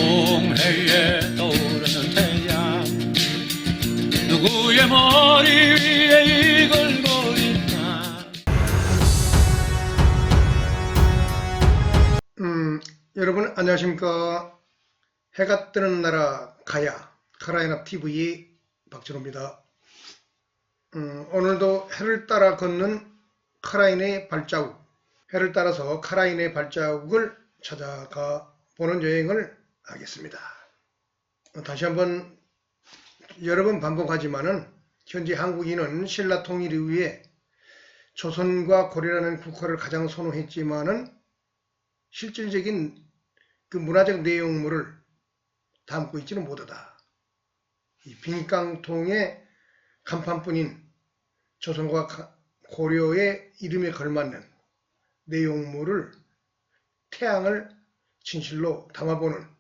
동해에 떠오르는 태양 누구의 머리 위에 이글거릴까. 여러분 안녕하십니까. 해가 뜨는 나라 카라얀 TV 박진호입니다. 오늘도 해를 따라 걷는 카라얀의 발자국, 해를 따라서 카라얀의 발자국을 찾아가 보는 여행을 하겠습니다. 다시 한번 여러 번 반복하지만은 현재 한국인은 신라 통일 이후에 조선과 고려라는 국가를 가장 선호했지만은 실질적인 그 문화적 내용물을 담고 있지는 못하다. 이 빈깡통의 간판뿐인 조선과 고려의 이름에 걸맞는 내용물을 태양을 진실로 담아보는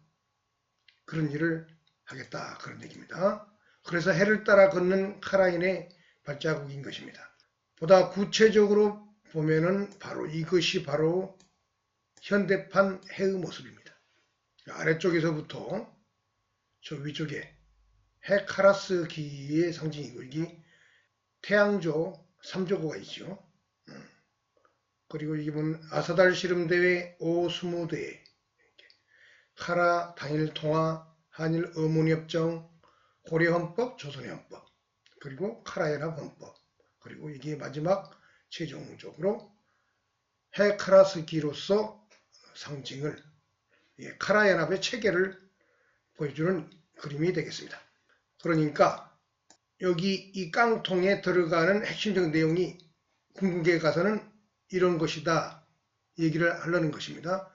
그런 일을 하겠다, 그런 얘기입니다. 그래서 해를 따라 걷는 카라얀의 발자국인 것입니다. 보다 구체적으로 보면은 이것이 바로 현대판 해의 모습입니다. 아래쪽에서부터 저 위쪽에 해 카라스 기의 상징이고, 여기 태양조 3조고가 있죠. 그리고 이게 보면 아사달 씨름대회 오스무대회, 카라 단일 통화, 한일 어문협정, 고려헌법, 조선헌법, 그리고 카라연합 헌법, 그리고 이게 마지막 최종적으로 해 카라스 기로서 상징을, 카라연합의 체계를 보여주는 그림이 되겠습니다. 그러니까 여기 이 깡통에 들어가는 핵심적 내용이 궁극에 가서는 이런 것이다 얘기를 하려는 것입니다.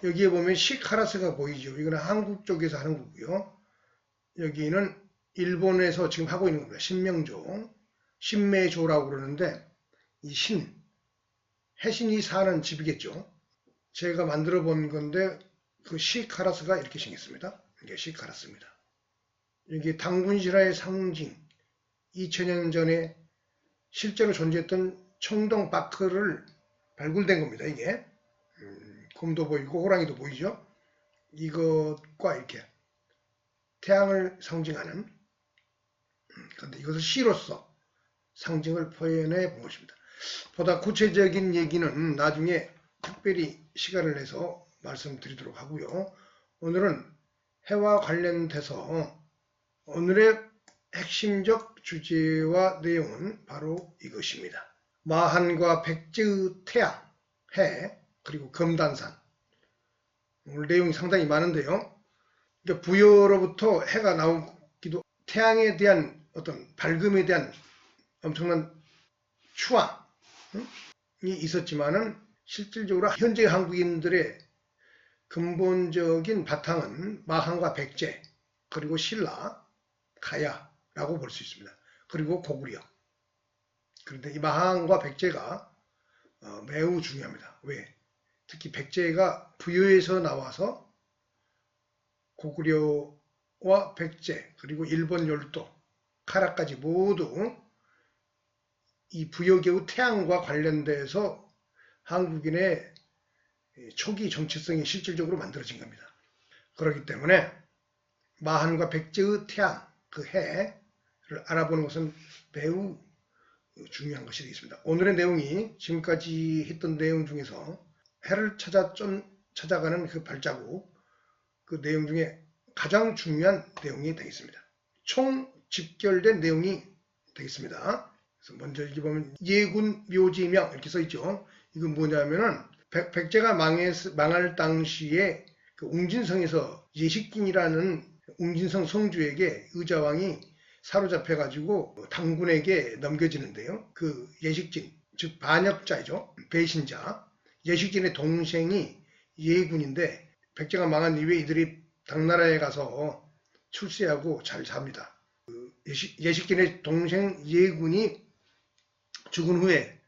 여기에 보면 시카라스가 보이죠. 이거는 한국 쪽에서 하는 거고요. 여기는 일본에서 지금 하고 있는 겁니다. 신명조, 신매조라고 그러는데, 이 해신이 사는 집이겠죠. 제가 만들어 본 건데 그 시카라스가 이렇게 생겼습니다. 이게 시카라스입니다. 여기 당군신화의 상징, 2000년 전에 실제로 존재했던 청동 바크를 발굴된 겁니다. 이게 곰도 보이고 호랑이도 보이죠. 이것과 이렇게 태양을 상징하는, 그런데 이것을 시로서 상징을 표현해 본 것입니다. 보다 구체적인 얘기는 나중에 특별히 시간을 내서 말씀드리도록 하고요. 오늘은 해와 관련돼서 오늘의 핵심적 주제와 내용은 바로 이것입니다. 마한과 백제의 태양, 해, 그리고 금단산. 오늘 내용이 상당히 많은데요. 그러니까 부여로부터 해가 나오기도, 태양에 대한 어떤 밝음에 대한 엄청난 추앙이 있었지만은 실질적으로 현재 한국인들의 근본적인 바탕은 마한과 백제, 그리고 신라, 가야라고 볼 수 있습니다. 그리고 고구려. 그런데 이 마한과 백제가 매우 중요합니다. 왜? 특히 백제가 부여에서 나와서 고구려와 백제, 그리고 일본 열도, 카라까지 모두 이 부여계의 태양과 관련돼서 한국인의 초기 정체성이 실질적으로 만들어진 겁니다. 그렇기 때문에 마한과 백제의 태양, 그 해를 알아보는 것은 매우 중요한 것이 되겠습니다. 오늘의 내용이 지금까지 했던 내용 중에서 해를 찾아가는 그 발자국, 그 내용 중에 가장 중요한 내용이 되겠습니다. 총 집결된 내용이 되겠습니다. 그래서 먼저 여기 보면 예군 묘지명 이렇게 써있죠. 이건 뭐냐면은 백제가 망할 당시에 그 웅진성에서 예식진이라는 웅진성 성주에게 의자왕이 사로잡혀가지고 당군에게 넘겨지는데요. 그 예식진, 즉 반역자이죠. 배신자. 예식진의 동생이 예군인데, 백제가 망한 이후에 이들이 당나라에 가서 출세하고 잘 삽니다. 예식진의 동생 예군이 죽은 후에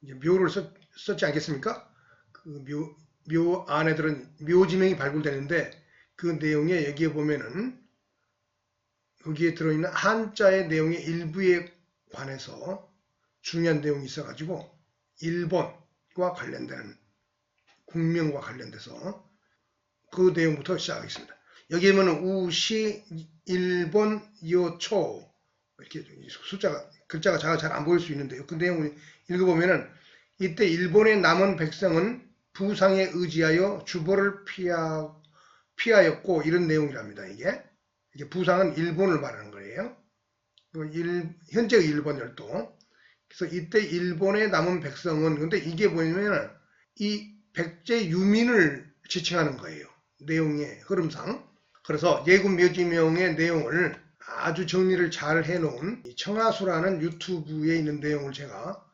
이제 묘를 썼지 않겠습니까? 그 묘 안에 들은 묘지명이 발굴되는데, 그 내용에 여기에 보면은 거기에 들어있는 한자의 내용의 일부에 관해서 중요한 내용이 있어가지고 일본과 관련되는 국명과 관련돼서 그 내용부터 시작하겠습니다. 여기 보면 우시, 일본, 요초 이렇게 숫자가 글자가 잘 안 보일 수 있는데요. 그 내용을 읽어보면은 이때 일본의 남은 백성은 부상에 의지하여 주보를 피하였고 이런 내용이랍니다. 이게 부상은 일본을 말하는 거예요. 현재의 일본 열도. 그래서 이때 일본의 남은 백성은 근데 이게 보면 이 백제 유민을 지칭하는 거예요. 내용의 흐름상. 그래서 예군 묘지명의 내용을 아주 정리를 잘 해놓은 청하수라는 유튜브에 있는 내용을 제가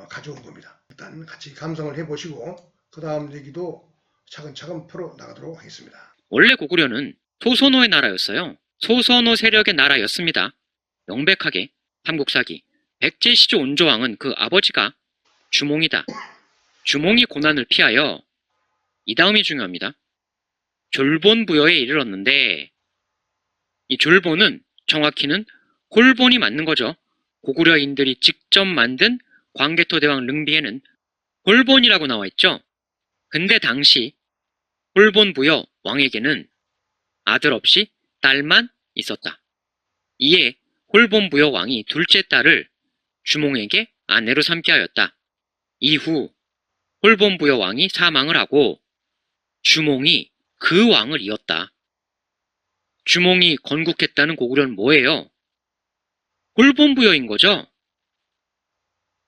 가져온 겁니다. 일단 같이 감상을 해보시고 그 다음 얘기도 차근차근 풀어나가도록 하겠습니다. 원래 고구려는 소선호의 나라였어요. 소선호 세력의 나라였습니다. 명백하게 삼국사기 백제 시조 온조왕은 그 아버지가 주몽이다. 주몽이 고난을 피하여 이 다음이 중요합니다. 졸본부여에 이르렀는데 이 졸본은 정확히는 홀본이 맞는 거죠. 고구려인들이 직접 만든 광개토 대왕 릉비에는 홀본이라고 나와 있죠. 근데 당시 홀본부여 왕에게는 아들 없이 딸만 있었다. 이에 홀본부여 왕이 둘째 딸을 주몽에게 아내로 삼게 하였다. 이후 홀본부여 왕이 사망을 하고 주몽이 그 왕을 이었다. 주몽이 건국했다는 고구려는 뭐예요? 홀본부여인 거죠.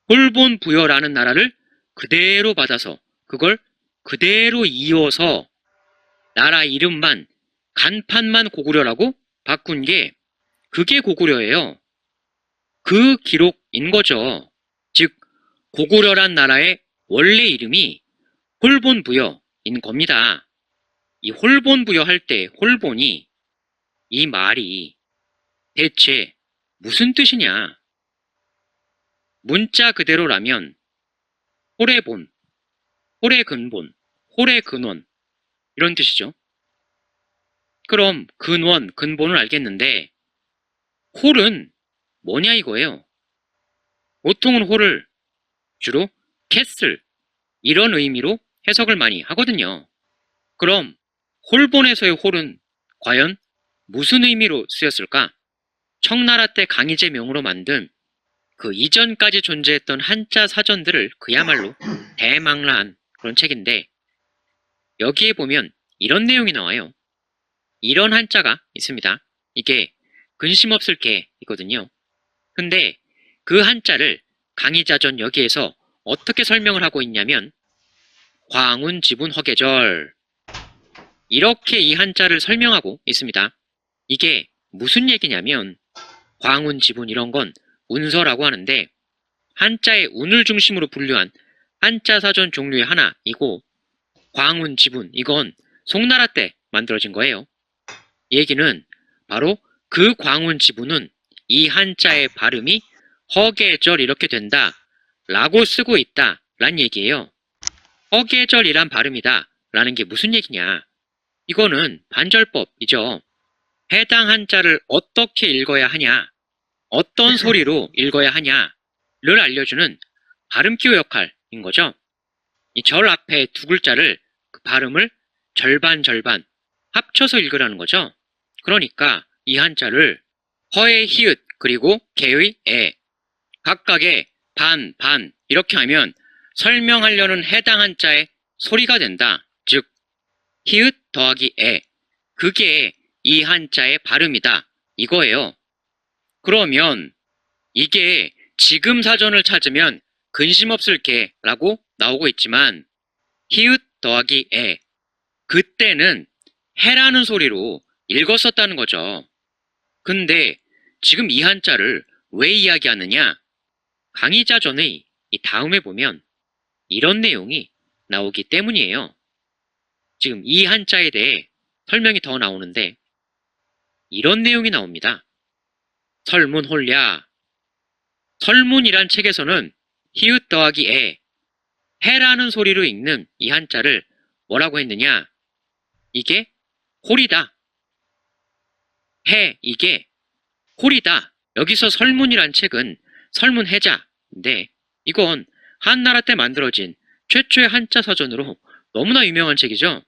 홀본부여라는 나라를 그대로 받아서 그걸 그대로 이어서 나라 이름만 간판만 고구려라고 바꾼 게 그게 고구려예요. 그 기록인 거죠. 즉 고구려란 나라의 원래 이름이 홀본부여인 겁니다. 이 홀본부여 할 때 홀본이 이 말이 대체 무슨 뜻이냐? 문자 그대로라면 홀해본, 홀해근본, 홀해근원 이런 뜻이죠. 그럼 근원, 근본을 알겠는데 홀은 뭐냐 이거예요. 보통은 홀을 주로 캐슬 이런 의미로 해석을 많이 하거든요. 그럼 홀본에서의 홀은 과연 무슨 의미로 쓰였을까? 청나라 때 강희제 명으로 만든 그 이전까지 존재했던 한자 사전들을 그야말로 대망라한 그런 책인데 여기에 보면 이런 내용이 나와요. 이런 한자가 있습니다. 이게 근심 없을 개이거든요. 근데 그 한자를 강희자전 여기에서 어떻게 설명을 하고 있냐면 광운 지분 허계절 이렇게 이 한자를 설명하고 있습니다. 이게 무슨 얘기냐면 광운 지분 이런 건 운서라고 하는데 한자의 운을 중심으로 분류한 한자 사전 종류의 하나이고 광운 지분 이건 송나라 때 만들어진 거예요. 이 얘기는 바로 그 광운 지분은 이 한자의 발음이 허계절 이렇게 된다 라고 쓰고 있다 라는 얘기예요. 허계절이란 발음이다 라는 게 무슨 얘기냐? 이거는 반절법이죠. 해당 한자를 어떻게 읽어야 하냐, 어떤 소리로 읽어야 하냐를 알려주는 발음기호 역할인 거죠. 이 절 앞에 두 글자를 그 발음을 절반 합쳐서 읽으라는 거죠. 그러니까 이 한자를 허의 히읗 그리고 개의 에 각각의 반 이렇게 하면 설명하려는 해당 한자의 소리가 된다. 즉 히읗 더하기 에 그게 이 한자의 발음이다 이거예요. 그러면 이게 지금 사전을 찾으면 근심 없을 게라고 나오고 있지만 히읗 더하기 에 그때는 해라는 소리로 읽었었다는 거죠. 근데 지금 이 한자를 왜 이야기하느냐? 강희자전의 이 다음에 보면 이런 내용이 나오기 때문이에요. 지금 이 한자에 대해 설명이 더 나오는데 이런 내용이 나옵니다. 설문홀야. 설문이란 책에서는 히읗 더하기 에 해라는 소리로 읽는 이 한자를 뭐라고 했느냐? 이게 홀이다. 해 이게 홀이다. 여기서 설문이란 책은 설문해자인데 이건 한나라 때 만들어진 최초의 한자 사전으로 너무나 유명한 책이죠.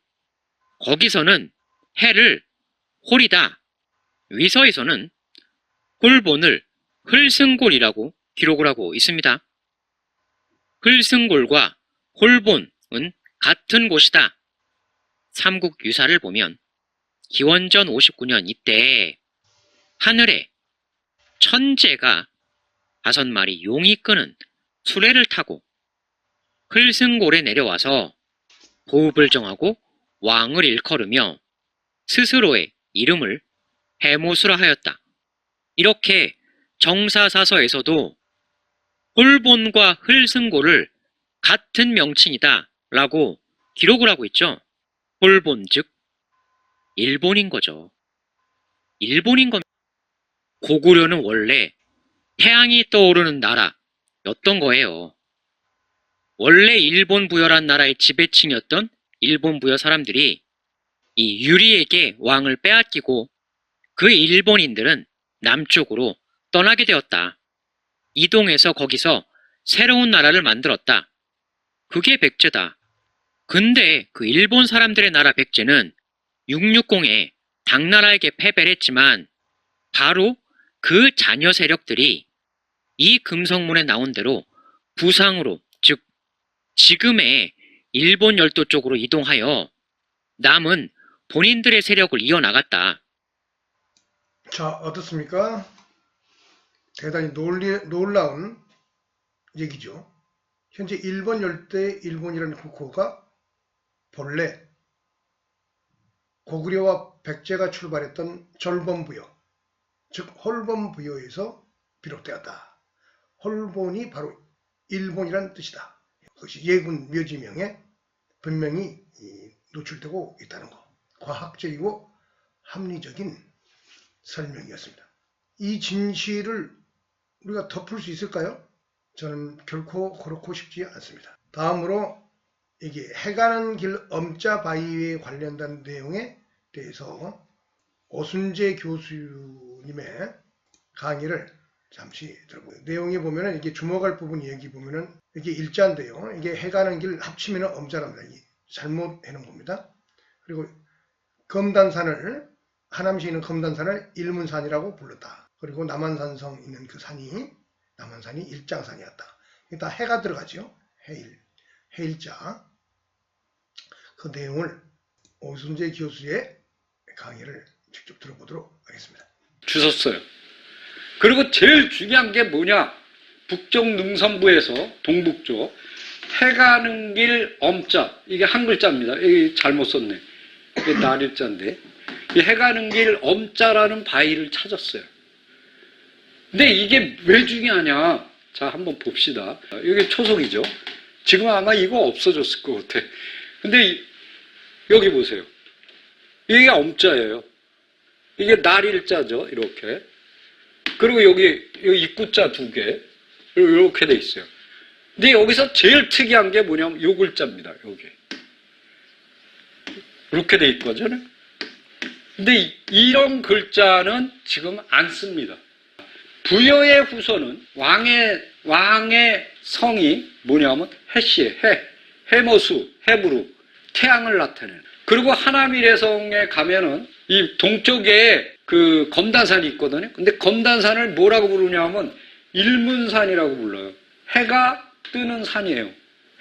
거기서는 해를 홀이다. 위서에서는 홀본을 흘승골이라고 기록을 하고 있습니다. 흘승골과 홀본은 같은 곳이다. 삼국유사를 보면 기원전 59년 이때 하늘에 천재가 5마리 용이 끄는 수레를 타고 흘승골에 내려와서 호흡을 정하고 왕을 일컬으며 스스로의 이름을 해모수라 하였다. 이렇게 정사사서에서도 홀본과 흘승골을 같은 명칭이다 라고 기록을 하고 있죠. 홀본 즉 일본인 거죠. 일본인 겁니다. 고구려는 원래 태양이 떠오르는 나라였던 거예요. 원래 일본 부여란 나라의 지배층이었던 일본 부여 사람들이 이 유리에게 왕을 빼앗기고 그 일본인들은 남쪽으로 떠나게 되었다. 이동해서 거기서 새로운 나라를 만들었다. 그게 백제다. 근데 그 일본 사람들의 나라 백제는 660에 당나라에게 패배를 했지만 바로 그 자녀 세력들이 이 금성문에 나온 대로 부상으로 즉 지금의 일본 열도 쪽으로 이동하여 남은 본인들의 세력을 이어나갔다. 자, 어떻습니까? 대단히 놀라운 얘기죠. 현재 일본 열대 일본이라는 국호가 본래 고구려와 백제가 출발했던 절본부여, 즉 홀본부여에서 비롯되었다. 홀본이 바로 일본이라는 뜻이다. 그것이 예군 묘지명에 분명히 노출되고 있다는 것. 과학적이고 합리적인 설명이었습니다. 이 진실을 우리가 덮을 수 있을까요? 저는 결코 그렇고 싶지 않습니다. 다음으로 이게 해가는 길 엄자 바위에 관련된 내용에 대해서 오순재 교수님의 강의를 잠시 들어보세요. 내용에 보면은 이게 주목할 부분이 여기 보면은 이게 일자인데요. 이게 해가는 길 합치면 엄자랍니다. 이게 잘못 해놓은 겁니다. 그리고 검단산을 하남시에 있는 검단산을 일문산이라고 불렀다. 그리고 남한산성 있는 그 산이 남한산이 일장산이었다. 이게 다 해가 들어가죠. 해일자. 그 내용을 오순재 교수의 강의를 직접 들어보도록 하겠습니다. 주셨어요. 그리고 제일 중요한 게 뭐냐? 북쪽 능선부에서 동북쪽 해가는 길 엄자, 이게 한 글자입니다. 이게 잘못 썼네. 이게 날일자인데 이 해가는 길 엄자라는 바위를 찾았어요. 근데 이게 왜 중요하냐? 자, 한번 봅시다. 이게 초석이죠. 지금 아마 이거 없어졌을 것 같아. 근데 여기 보세요. 이게 엄자예요. 이게 날일자죠. 이렇게. 그리고 여기 입구자 2개. 이렇게 돼 있어요. 근데 여기서 제일 특이한 게 뭐냐면 요 글자입니다. 여기. 이렇게 돼 있거든요. 근데 이런 글자는 지금 안 씁니다. 부여의 후손은 왕의 성이 뭐냐면 해씨, 해모수, 해부루, 태양을 나타내는. 그리고 하남일해성에 가면은 이 동쪽에 그 검단산이 있거든요. 근데 검단산을 뭐라고 부르냐면 일문산이라고 불러요. 해가 뜨는 산이에요.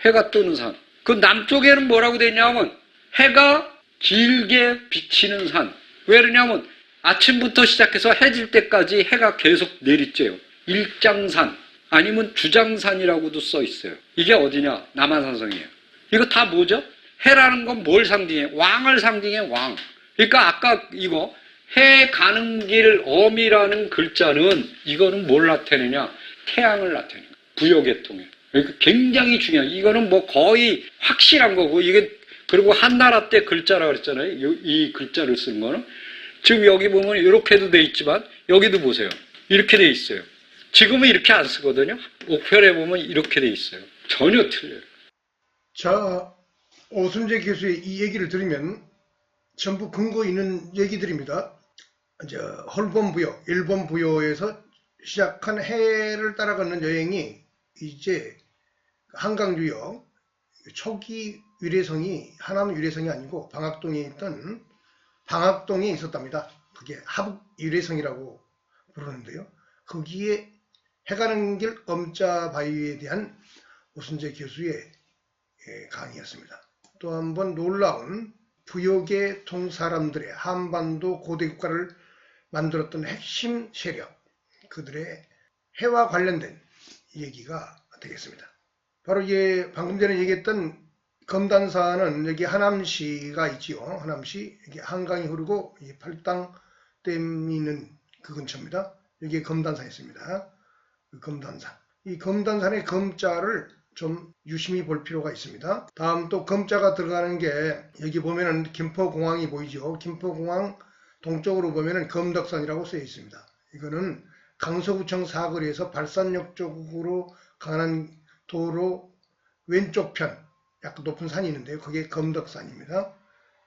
해가 뜨는 산. 그 남쪽에는 뭐라고 되어 있냐면 해가 길게 비치는 산. 왜 그러냐면 아침부터 시작해서 해질 때까지 해가 계속 내리쬐요. 일장산 아니면 주장산이라고도 써 있어요. 이게 어디냐? 남한산성이에요. 이거 다 뭐죠? 해라는 건 뭘 상징해? 왕을 상징해, 왕. 그러니까 아까 이거 해 가는 길 엄이라는 글자는 이거는 뭘 나타내냐? 태양을 나타내는 거예요. 부여계통에. 그러니까 굉장히 중요해요. 이거는 뭐 거의 확실한 거고 이게 그리고 한나라 때 글자라고 그랬잖아요. 이 글자를 쓰는 거는. 지금 여기 보면 이렇게도 돼 있지만 여기도 보세요. 이렇게 돼 있어요. 지금은 이렇게 안 쓰거든요. 옥편에 보면 이렇게 돼 있어요. 전혀 틀려요. 자, 오순재 교수의 이 얘기를 들으면 전부 근거 있는 얘기들입니다. 이제 홀본부여, 일본부여에서 시작한 해를 따라가는 여행이 이제 한강유역 초기 유래성이 하남 유래성이 아니고 방학동에 있던 방학동에 있었답니다. 그게 하북 일회성이라고 부르는데요. 거기에 해가는 길 엄자바위에 대한 오순재 교수의 강의였습니다. 또 한 번 놀라운 부여계통 사람들의 한반도 고대국가를 만들었던 핵심 세력, 그들의 해와 관련된 얘기가 되겠습니다. 바로 방금 전에 얘기했던 검단산은 여기 하남시가 있지요. 하남시, 여기 한강이 흐르고 이 팔당댐이 있는 그 근처입니다. 여기에 검단산이 있습니다. 그 검단산. 이 검단산의 검자를 좀 유심히 볼 필요가 있습니다. 다음 또 검자가 들어가는 게 여기 보면은 김포공항이 보이죠. 김포공항 동쪽으로 보면은 검덕산이라고 쓰여 있습니다. 이거는 강서구청 사거리에서 발산역 쪽으로 가는 도로 왼쪽 편, 약간 높은 산이 있는데요. 그게 검덕산입니다.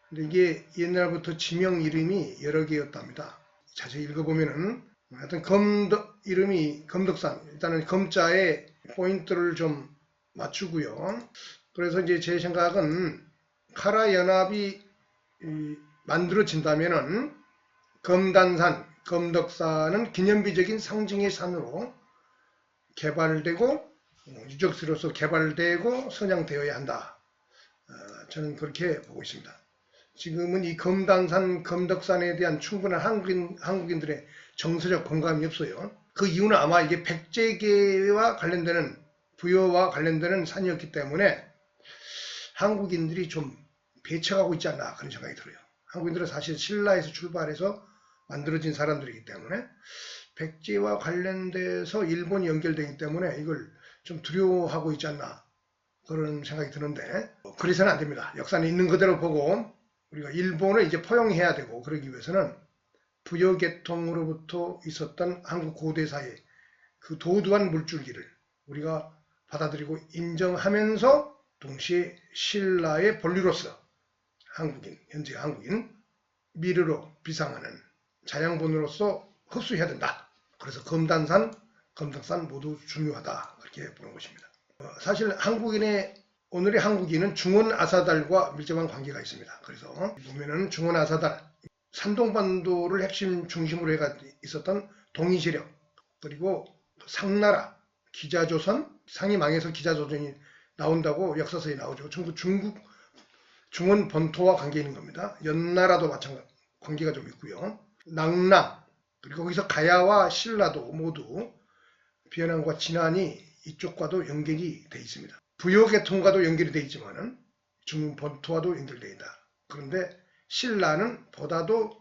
근데 이게 옛날부터 지명 이름이 여러 개였답니다. 자세히 읽어보면은 하여튼 이름이 검덕산. 일단은 검자에 포인트를 좀 맞추고요. 그래서 이제 제 생각은 카라 연합이 만들어진다면은 검단산, 검덕산은 기념비적인 상징의 산으로 개발되고 유적지로서 개발되고 선양되어야 한다. 저는 그렇게 보고 있습니다. 지금은 이 검단산, 검덕산에 대한 충분한 한국인들의 정서적 공감이 없어요. 그 이유는 아마 이게 백제계와 관련되는 부여와 관련되는 산이었기 때문에 한국인들이 좀 배척하고 있지 않나 그런 생각이 들어요. 한국인들은 사실 신라에서 출발해서 만들어진 사람들이기 때문에 백제와 관련돼서 일본이 연결되기 때문에 이걸 좀 두려워하고 있지 않나 그런 생각이 드는데 그래서는 안 됩니다. 역사는 있는 그대로 보고 우리가 일본을 이제 포용해야 되고 그러기 위해서는 부여계통으로부터 있었던 한국 고대사의 그 도두한 물줄기를 우리가 받아들이고 인정하면서 동시에 신라의 본류로서 한국인, 현재 한국인, 미르로 비상하는 자양본으로서 흡수해야 된다. 그래서 검단산, 검덕산 모두 중요하다. 그렇게 보는 것입니다. 사실 오늘의 한국인은 중원아사달과 밀접한 관계가 있습니다. 그래서 보면은 중원아사달, 산동반도를 핵심 중심으로 해가 있었던 동이세력, 그리고 상나라, 기자조선, 상이 망해서 기자조선이 나온다고 역사서에 나오죠. 전부 중국 중원 본토와 관계 있는 겁니다. 연나라도 마찬가지 관계가 좀 있고요. 낙랑, 그리고 거기서 가야와 신라도 모두 비현안과 진안이 이쪽과도 연결이 되어 있습니다. 부여계통과도 연결이 되어 있지만은 중원 본토와도 연결되어 있다. 그런데 신라는 보다도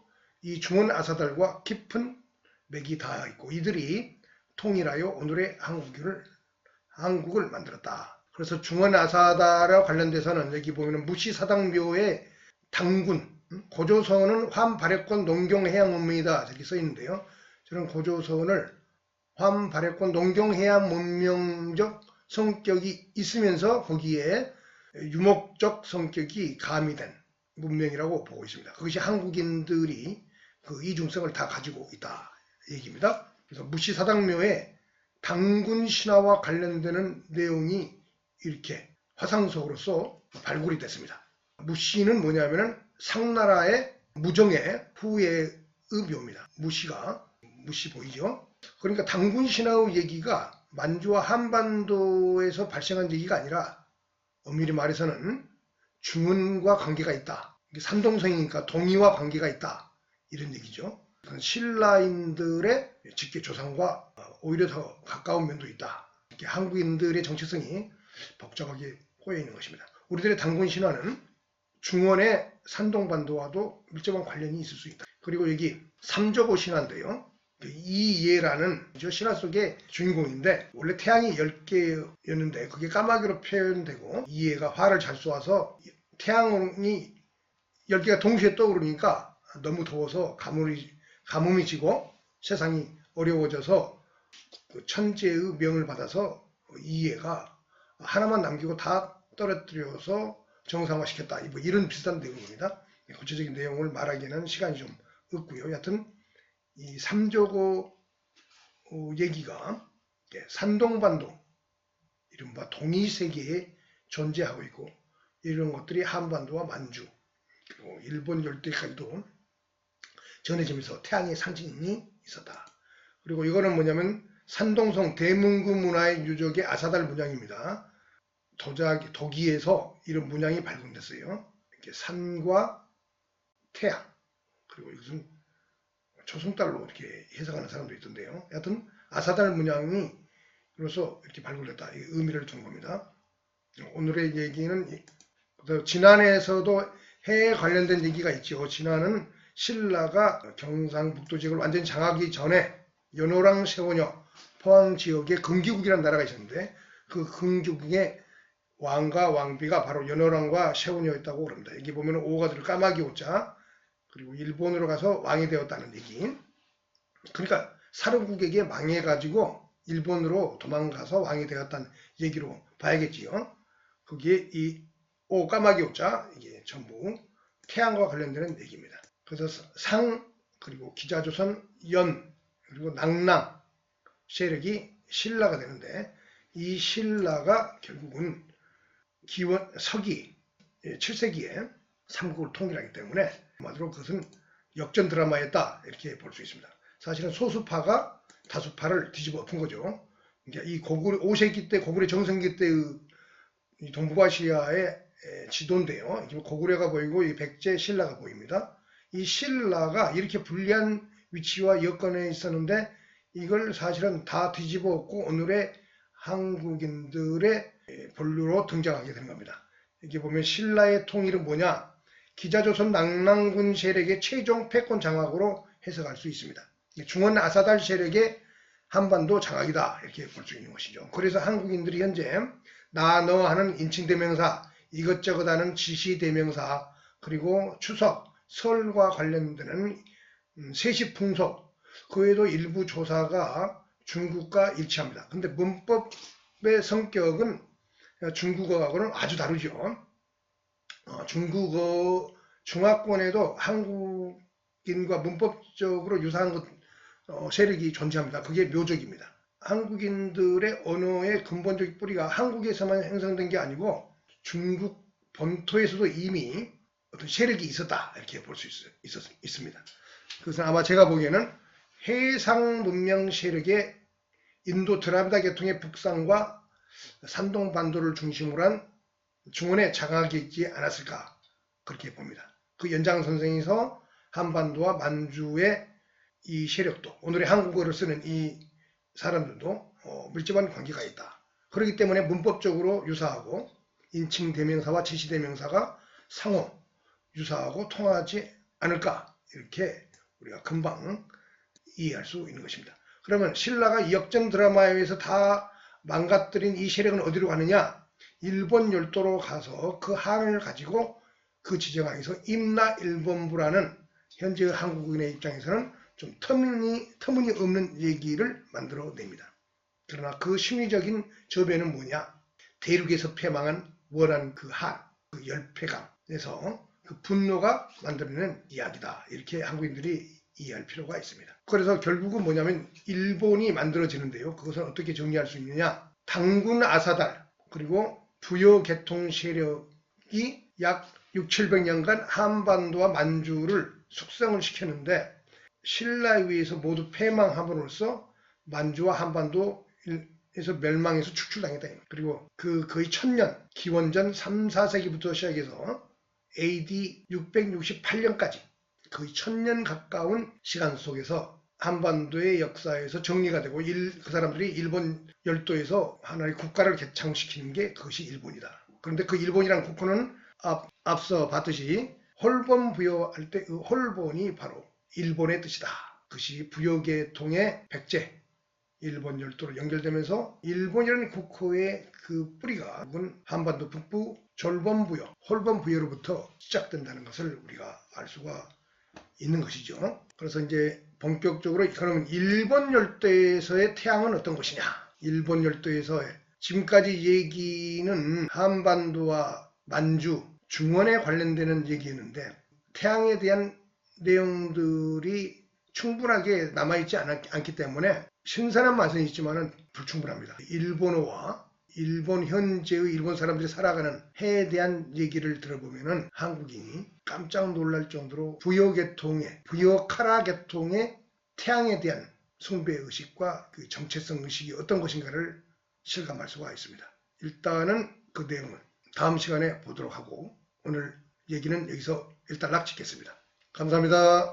이 중원 아사달과 깊은 맥이 닿아 있고 이들이 통일하여 오늘의 한국을 만들었다. 그래서 중원 아사달과 관련돼서는 여기 보면 무시사당묘의 당군, 고조선은 환발해권 농경해양문명이다 이렇게 써 있는데요. 저는 고조선을 환발해권 농경해양문명적 성격이 있으면서 거기에 유목적 성격이 가미된 문명이라고 보고 있습니다. 그것이 한국인들이 그 이중성을 다 가지고 있다 얘기입니다. 그래서 무시사당묘의 당군 신화와 관련되는 내용이 이렇게 화상석으로서 발굴이 됐습니다. 무시는 뭐냐면은 상나라의 무정의 후예의 묘입니다. 무시 보이죠? 그러니까 당군 신화의 얘기가 만주와 한반도에서 발생한 얘기가 아니라 엄밀히 말해서는 중원과 관계가 있다. 산동성이니까 동이와 관계가 있다. 이런 얘기죠. 신라인들의 직계 조상과 오히려 더 가까운 면도 있다. 이렇게 한국인들의 정체성이 복잡하게 꼬여 있는 것입니다. 우리들의 당군 신화는 중원의 산동반도와도 밀접한 관련이 있을 수 있다. 그리고 여기 삼조고 신화인데요. 이예라는 신화 속의 주인공인데 원래 태양이 10개였는데 그게 까마귀로 표현되고 이예가 화를 잘 쏘아서 태양이 10개가 동시에 떠오르니까 너무 더워서 가뭄이 지고 세상이 어려워져서 그 천재의 명을 받아서 이예가 하나만 남기고 다 떨어뜨려서 정상화시켰다. 뭐 이런 비슷한 내용입니다. 구체적인 내용을 말하기에는 시간이 좀 없고요. 여하튼 이 삼조고 얘기가 산동반도, 이른바 동이세계에 존재하고 있고 이런 것들이 한반도와 만주, 그리고 일본 열대까지도 전해지면서 태양의 상징이 있었다. 그리고 이거는 뭐냐면 산동성 대문구 문화의 유적의 아사달 문양입니다. 도기에서 이런 문양이 발견됐어요. 이렇게 산과 태양, 그리고 이것은 초승달로 이렇게 해석하는 사람도 있던데요. 여하튼 아사달 문양이로서 이렇게 발굴됐다. 이 의미를 두는 겁니다. 오늘의 얘기는 진안에서도 해에 관련된 얘기가 있죠. 진안은 신라가 경상북도 지역을 완전히 장악하기 전에 연호랑 세원여 포항 지역에 금기국이라는 나라가 있었는데 그 금기국의 왕과 왕비가 바로 연호랑과 세원여였다고 그럽니다. 여기 보면 오가 들어 까마귀 오자, 그리고 일본으로 가서 왕이 되었다는 얘기. 그러니까 사르국에게 망해가지고 일본으로 도망가서 왕이 되었다는 얘기로 봐야겠지요. 거기에 이 오 까마귀 오자 이게 전부 태양과 관련되는 얘기입니다. 그래서 상, 그리고 기자조선, 연, 그리고 낙랑 세력이 신라가 되는데 이 신라가 결국은 서기 7세기에 삼국을 통일하기 때문에 한마디로 그것은 역전 드라마였다 이렇게 볼 수 있습니다. 사실은 소수파가 다수파를 뒤집어 엎은 거죠. 그러니까 이 고구려 5세기 때 고구려 정성기 때의 동북아시아의 지도인데요. 고구려가 보이고 이 백제 신라가 보입니다. 이 신라가 이렇게 불리한 위치와 여건에 있었는데 이걸 사실은 다 뒤집어 엎고 오늘의 한국인들의 본류로 등장하게 된 겁니다. 여기 보면 신라의 통일은 뭐냐? 기자조선 낙랑군 세력의 최종 패권 장악으로 해석할 수 있습니다. 중원 아사달 세력의 한반도 장악이다 이렇게 볼 수 있는 것이죠. 그래서 한국인들이 현재 나, 너 하는 인칭대명사, 이것저것 하는 지시대명사, 그리고 추석, 설과 관련되는 세시풍속, 그 외에도 일부 조사가 중국과 일치합니다. 근데 문법의 성격은 중국어하고는 아주 다르죠. 중국어 중화권에도 한국인과 문법적으로 유사한 세력이 존재합니다. 그게 묘적입니다. 한국인들의 언어의 근본적 뿌리가 한국에서만 형성된 게 아니고 중국 본토에서도 이미 어떤 세력이 있었다 이렇게 볼 수 있습니다. 그래서 아마 제가 보기에는 해상 문명 세력의 인도 드라비다 계통의 북상과 산동반도를 중심으로 한 중원의 장악이 있지 않았을까 그렇게 봅니다. 그 연장선상에서 한반도와 만주의 이 세력도 오늘의 한국어를 쓰는 이 사람들도 밀접한 관계가 있다. 그렇기 때문에 문법적으로 유사하고 인칭대명사와 지시대명사가 상호 유사하고 통하지 않을까 이렇게 우리가 금방 이해할 수 있는 것입니다. 그러면 신라가 역전 드라마에 의해서 다 망가뜨린 이 세력은 어디로 가느냐? 일본 열도로 가서 그 한을 가지고 그 지정항에서 임나일본부라는 현재 한국인의 입장에서는 좀 터무니없는 얘기를 만들어냅니다. 그러나 그 심리적인 저변은 뭐냐? 대륙에서 패망한 원한 그 한, 그 열패감에서 그 분노가 만들어내는 이야기다. 이렇게 한국인들이 이해할 필요가 있습니다. 그래서 결국은 뭐냐면 일본이 만들어지는데요. 그것은 어떻게 정리할 수 있느냐? 당군 아사달 그리고 부여 계통 세력이 약 600~700년간 한반도와 만주를 숙성을 시켰는데 신라에 의해서 모두 패망함으로써 만주와 한반도에서 멸망해서 축출당했다. 그리고 그 거의 1000년 기원전 3, 4세기부터 시작해서 AD 668년까지 거의 1000년 가까운 시간 속에서 한반도의 역사에서 정리가 되고 그 사람들이 일본 열도에서 하나의 국가를 개창시키는 게 그것이 일본이다. 그런데 그 일본이라는 국호는 앞서 봤듯이 홀본 부여할 때 그 홀본이 바로 일본의 뜻이다. 그것이 부여계통의 백제 일본 열도로 연결되면서 일본이라는 국호의 그 뿌리가 한반도 북부 졸본부여, 홀본부여로부터 시작된다는 것을 우리가 알 수가 있는 것이죠. 그래서 이제 본격적으로 그러면 일본 열도에서의 태양은 어떤 것이냐? 일본 열도에서의 지금까지 얘기는 한반도와 만주, 중원에 관련되는 얘기였는데 태양에 대한 내용들이 충분하게 남아있지 않기 때문에 신선한 맛은 있지만 불충분합니다. 일본어와 일본 현재의 일본 사람들이 살아가는 해에 대한 얘기를 들어보면은 한국인이 깜짝 놀랄 정도로 부여 카라 계통의 태양에 대한 숭배 의식과 그 정체성 의식이 어떤 것인가를 실감할 수가 있습니다. 일단은 그 내용을 다음 시간에 보도록 하고 오늘 얘기는 여기서 일단 락짓겠습니다. 감사합니다.